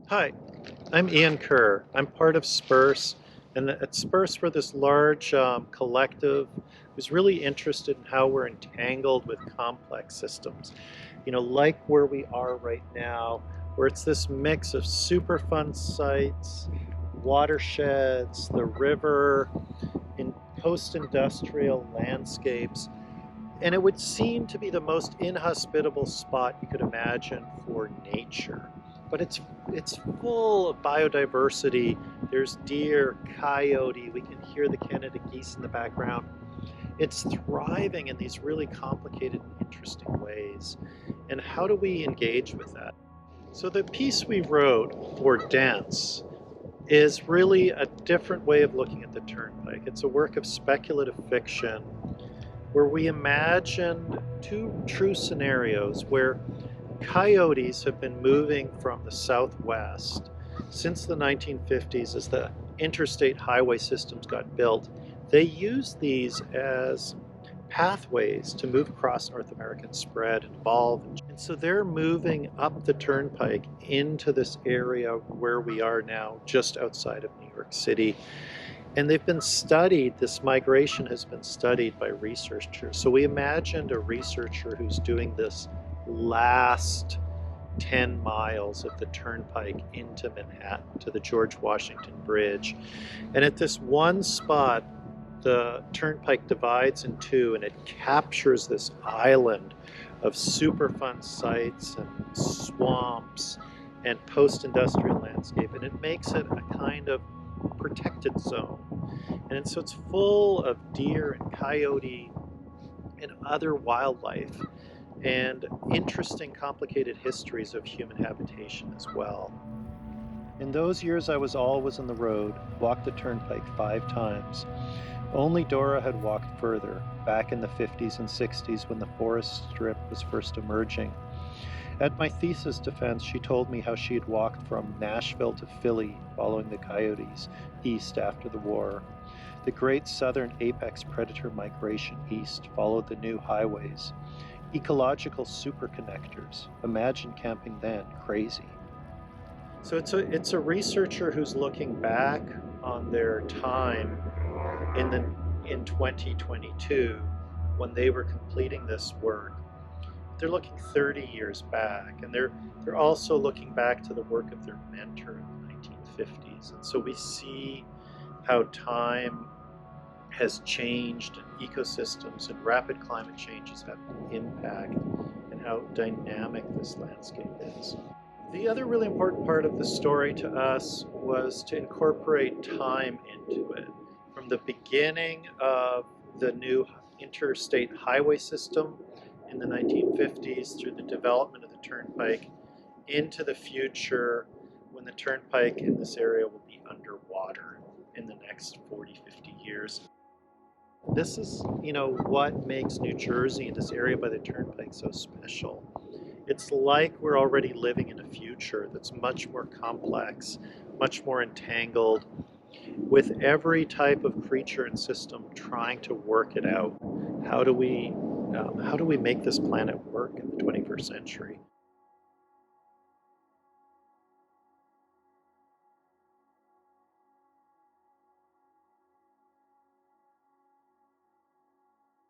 Hi, I'm Iain Kerr. I'm part of SPURSE, and at SPURSE we're this large collective who's really interested in how we're entangled with complex systems. Like where we are right now, where it's this mix of Superfund sites, watersheds, the river, in post-industrial landscapes, and it would seem to be the most inhospitable spot you could imagine for nature. But it's full of biodiversity. There's deer, coyote, we can hear the Canada geese in the background. It's thriving in these really complicated and interesting ways. And how do we engage with that? So the piece we wrote for Dance is really a different way of looking at the Turnpike. It's a work of speculative fiction where we imagined two true scenarios where coyotes have been moving from the southwest since the 1950s as the interstate highway systems got built. They used these as pathways to move across North America and spread and evolve. And so they're moving up the Turnpike into this area where we are now, just outside of New York City. And they've been studied, this migration has been studied by researchers. So we imagined a researcher who's doing this last 10 miles of the Turnpike into Manhattan to the George Washington Bridge. And at this one spot, the Turnpike divides in two and it captures this island of Superfund sites and swamps and post-industrial landscape. And it makes it a kind of protected zone. And so it's full of deer and coyote and other wildlife and interesting, complicated histories of human habitation as well. In those years I was always on the road, walked the Turnpike 5 times. Only Dora had walked further, back in the 50s and 60s when the forest strip was first emerging. At my thesis defense, she told me how she had walked from Nashville to Philly following the coyotes east after the war. The great southern apex predator migration east followed the new highways. Ecological superconnectors. Imagine camping then, crazy. So it's a researcher who's looking back on their time in 2022 when they were completing this work. They're looking 30 years back, and they're also looking back to the work of their mentor in the 1950s. And so we see how time has changed and ecosystems and rapid climate changes have an impact and how dynamic this landscape is. The other really important part of the story to us was to incorporate time into it. From the beginning of the new interstate highway system in the 1950s through the development of the Turnpike into the future when the Turnpike in this area will be underwater in the next 40, 50 years. This is, what makes New Jersey and this area by the Turnpike so special. It's like we're already living in a future that's much more complex, much more entangled, with every type of creature and system trying to work it out. How do we make this planet work in the 21st century?